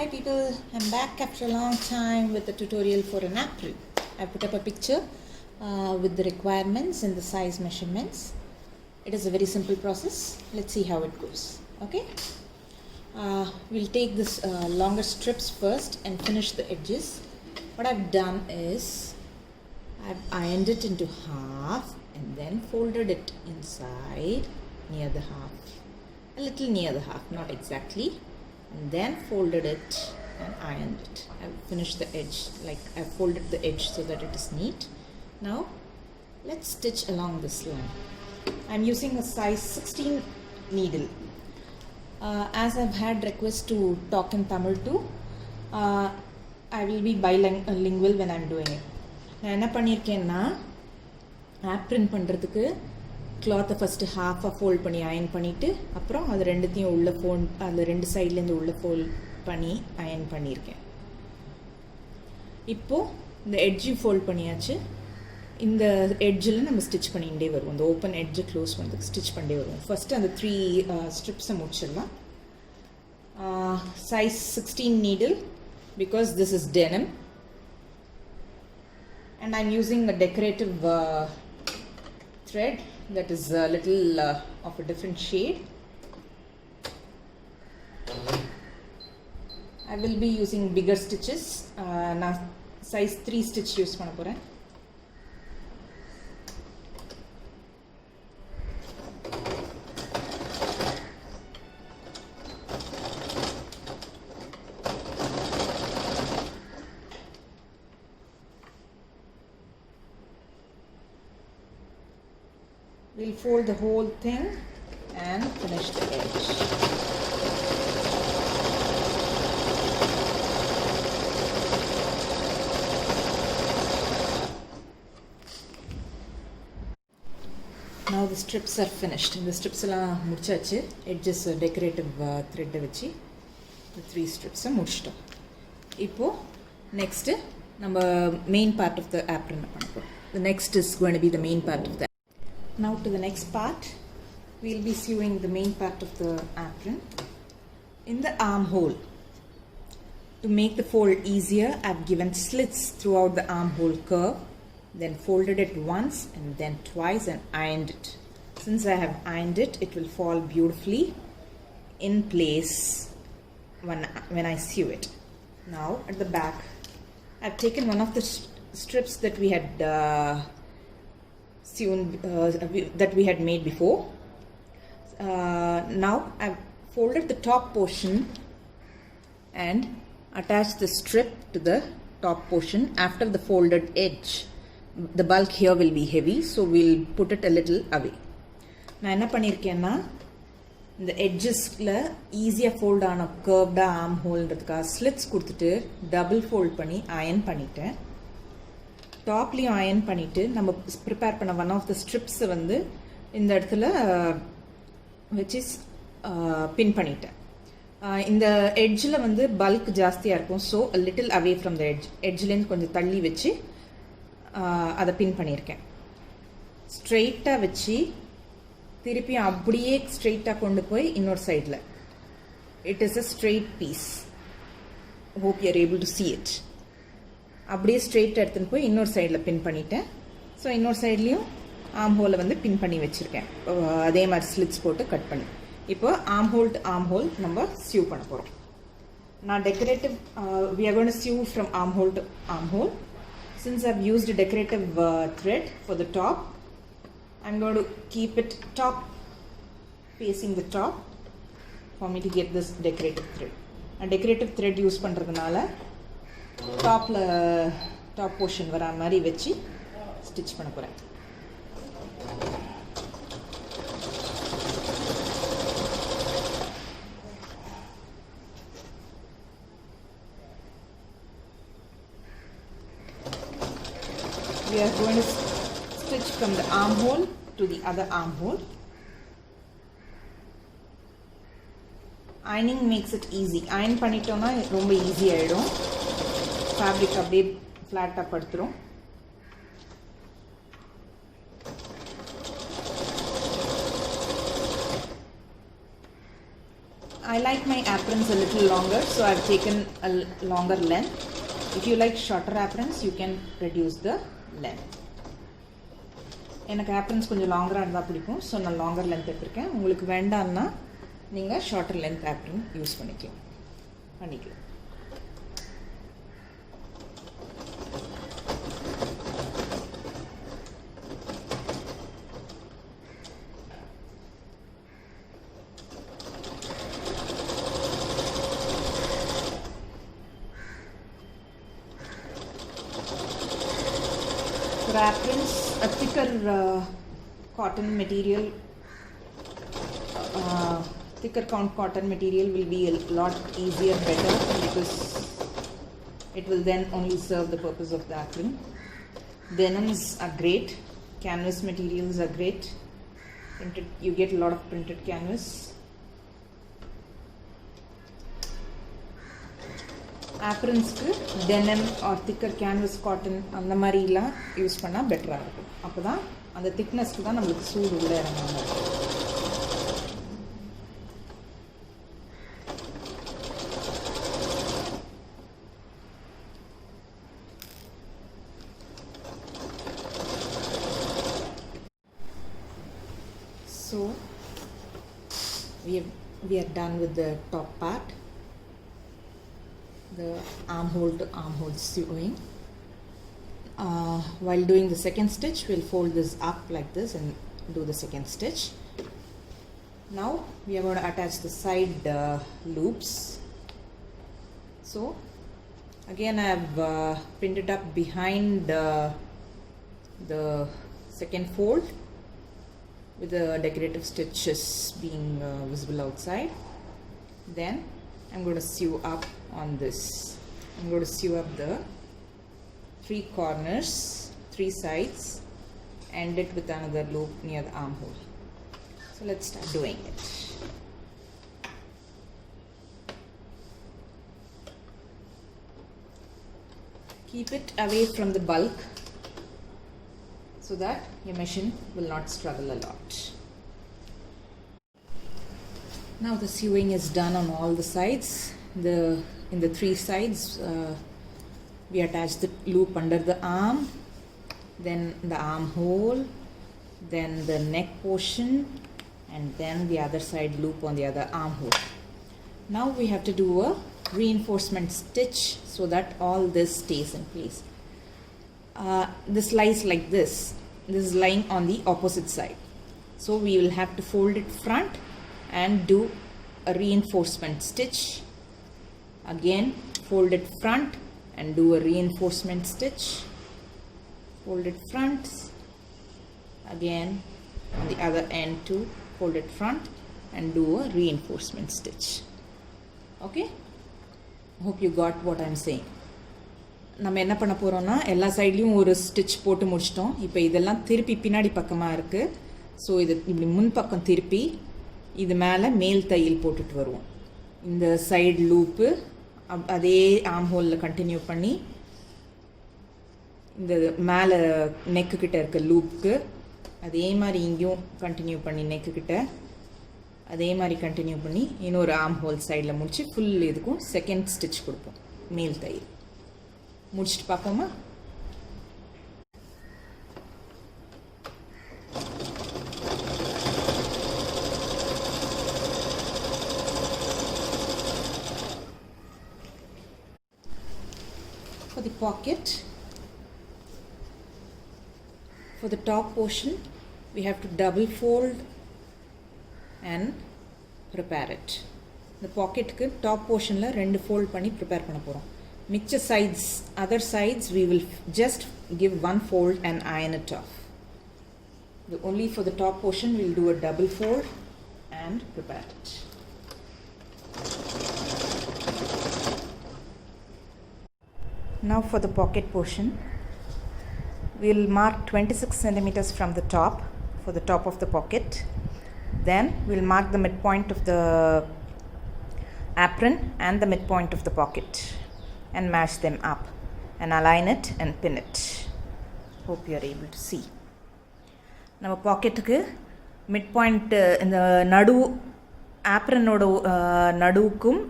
Hi people, I'm back after a long time with a tutorial for an apron. I put up a picture with the requirements and the size measurements. It is a very simple process. Let's see how it goes. Okay? We'll take this longer strips first and finish the edges. What I've done is I've ironed it into half and then folded it inside near the half. A little near the half, not exactly. And then folded it and ironed it. I've finished the edge, like I've folded the edge so that it is neat. Now let's stitch along this line. I'm using a size 16 needle. As I've had requests to talk in Tamil too, I will be bilingual when I'm doing it. நான் என்ன பண்ணியிருக்கேன்னா Afrin பண்ணுறதுக்கு கிளாத்தை first ஹாஃபாக fold பண்ணி iron பண்ணிவிட்டு அப்புறம் அது ரெண்டுத்தையும் உள்ளே அந்த ரெண்டு சைட்லேருந்து உள்ளே ஃபோல்ட் பண்ணி அயன் பண்ணியிருக்கேன். இப்போது இந்த எட்ஜையும் ஃபோல்ட் பண்ணியாச்சு. இந்த எட்ஜில் நம்ம ஸ்டிச் பண்ணிகிட்டே வருவோம். இந்த ஓப்பன் எட்ஜை க்ளோஸ் பண்ணுறதுக்கு ஸ்டிச் பண்ணிட்டே வருவோம். ஃபஸ்ட்டு அந்த 3 ஸ்ட்ரிப்ஸை முடிச்சிடலாம். Size 16 needle because this is denim and I'm using a decorative thread that is a little of a different shade. I will be using bigger stitches. Na size 3 stitch use panna poren. We'll fold the whole thing and finish the edge. Now the strips are finished. The strips alla mudichachu. Edges decorative thread vechi the 3 strips mudichitom. Ipo next நம்ம main part of the apron panna porom. The next is going to be the main part of the. Now to the next part, we'll be sewing the main part of the apron. In the armhole, to make the fold easier, I've given slits throughout the armhole curve, then folded it once and then twice and ironed it. Since I have ironed it, it will fall beautifully in place when I sew it. Now at the back, I've taken one of the strips that we had that we had made before. Now I've folded the top portion and attached the strip to the top portion after the folded edge. The bulk here will be heavy, so we'll put it a little away. நான் என்ன பண்ணியிருக்கேன்னா இந்த எட்ஜஸ்ல ஈஸியாக fold ஆன கர்வ்டாக arm ஹோல்ன்றதுக்காக slits கொடுத்துட்டு double fold பண்ணி iron பண்ணிட்டேன். டாப்லேயும் iron பண்ணிவிட்டு நம்ம ப்ரிப்பேர் பண்ண ஒன் ஆஃப் த ஸ்ட்ரிப்ஸை வந்து இந்த இடத்துல வச்சு பின் பண்ணிட்டேன். இந்த எட்ஜில் வந்து பல்க் ஜாஸ்தியாக இருக்கும், so little away from the எட்ஜ்லேருந்து கொஞ்சம் தள்ளி வச்சு அதை பின் பண்ணியிருக்கேன். ஸ்ட்ரெயிட்டாக வச்சு திருப்பியும் அப்படியே ஸ்ட்ரெயிட்டாக கொண்டு போய் இன்னொரு சைடில் it is a straight piece. Hope you are able to see it. அப்படியே ஸ்ட்ரெயிட்டாக எடுத்துன்னு போய் இன்னொரு சைடில் பின் பண்ணிட்டேன். ஸோ இன்னொரு சைட்லேயும் ஆம் ஹோலை வந்து பின் பண்ணி வச்சுருக்கேன். அதே மாதிரி ஸ்லிட்ஸ் போட்டு கட் பண்ணி இப்போ ஆம் ஹோல் டு ஆம் ஹோல் நம்ம சியூ பண்ண போகிறோம். நான் decorative we are going to sew from armhole to armhole. Since I've used a decorative thread for the top, I'm going to keep it top facing the top for me to get this decorative thread. A decorative thread use பண்ணுறதுனால top portion வரா மாதிரி வச்சு stitch பண்ண போகிறேன். We are going to stitch from the armhole to the other armhole. Ironing makes it easy. Iron பண்ணிட்டோம்னா ரொம்ப easy ஆகிடும். Fabric அப்படியே ஃப்ளாட்டாக படுத்துரும். I like my aprons a little longer, so I've taken a longer length. If you like shorter aprons, you can reduce the length. எனக்கு aprons கொஞ்சம் லாங்கராக இருந்தால் பிடிக்கும், so நான் லாங்கர் லென்த் எடுத்திருக்கேன். உங்களுக்கு வேண்டாம்னா நீங்கள் ஷார்ட்டர் லென்த் apron யூஸ் பண்ணிக்கலாம். For aprons, a thicker cotton material, cotton material will be a lot easier, better, because it will then only serve the purpose of the apron. Denims are great, canvas materials are great. Printed, you get a lot of printed canvas. Aprons ku denim or thicker canvas cotton அந்த மாதிரிலாம் use பண்ணால் பெட்டராக இருக்கும். அப்போ தான் அந்த திக்னஸ்க்கு தான் நம்மளுக்கு சூடு உள்ள இறங்காமல் இருக்கும். So we are done with the top part, the armhole to armhole sewing. While doing the second stitch, we'll fold this up like this and do the second stitch. Now we are going to attach the side loops. So again I have pinned it up behind the second fold with the decorative stitches being visible outside. Then I'm going to sew up on this. I'm going to sew up the 3 corners, 3 sides, end it with another loop near the armhole. So let's start doing it. Keep it away from the bulk so that your machine will not struggle a lot. Now the sewing is done on all the sides. In the 3 sides, we attach the loop under the arm, then the armhole, then the neck portion, and then the other side loop on the other armhole. Now we have to do a reinforcement stitch so that all this stays in place. This lies like this. This is lying on the opposite side. So we will have to fold it front and do a reinforcement stitch. Again, fold it front and do a reinforcement stitch. Fold it front. Again, on the other end too, fold it front and do a reinforcement stitch. Okay? Hope you got what I'm saying. நம்ம என்ன பண்ண போகிறோம்னா எல்லா சைட்லேயும் ஒரு stitch போட்டு முடிச்சிட்டோம். இப்போ இதெல்லாம் திருப்பி பின்னாடி பக்கமாக இருக்குது. ஸோ இது இப்படி முன்பக்கம் திருப்பி இது மேலே மேல் தையல் போட்டுட்டு வருவோம். இந்த சைடு லூப்பு அதே ஆர்ம் ஹோலில் கண்டினியூ பண்ணி இந்த மேலே நெக்கு கிட்ட இருக்க லூப்புக்கு அதே மாதிரி இங்கேயும் கண்டினியூ பண்ணி நெக்கு கிட்ட அதே மாதிரி கண்டினியூ பண்ணி இன்னொரு ஆர்ம் ஹோல் சைடில் முடிச்சு ஃபுல் இதுக்கும் செகண்ட் ஸ்டிச் கொடுப்போம். மேல் தையல் முடிச்சுட்டு பார்ப்போமா? For the pocket, for the top portion, we have to double fold and prepare it. The pocket ku top portion la rendu fold panni prepare panna porom. Micha sides, other sides we will just give one fold and iron it off. Only for the top portion we will do a double fold and prepare it. Now for the pocket portion, we will mark 26 centimeters from the top for the top of the pocket. Then we will mark the midpoint of the apron and the midpoint of the pocket and match them up and align it and pin it. Hope you are able to see. நம்ம பாக்கெட்டுக்கு mid point இந்த நடு ஆப்ரனோட நடுவுக்கும்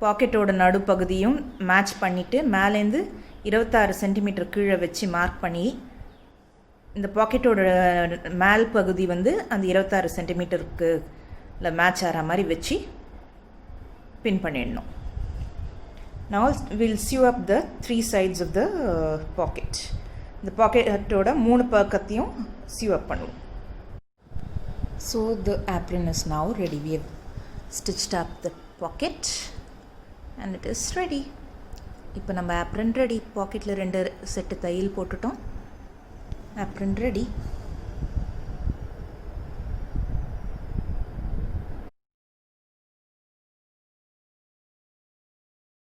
பாக்கெட்டோட நடுப்பகுதியும் match பண்ணிவிட்டு மேலேருந்து 26 centimetre கீழே வச்சு mark பண்ணி இந்த பாக்கெட்டோட மேல் பகுதி வந்து அந்த 26 சென்டிமீட்டருக்கு மேட்ச் ஆகிற மாதிரி வச்சு பின் பண்ணிடணும். Now we'll sew up the 3 sides of the pocket. இந்த பாக்கெட்டோட 3 பக்கத்தையும் sew up பண்ணுவோம். So the apron is now ready. We have stitched up the pocket and it is ready. இப்போ நம்ம apron ready. பாக்கெட்டில் 2 செட்டு தையல் போட்டுட்டோம். Apron ready.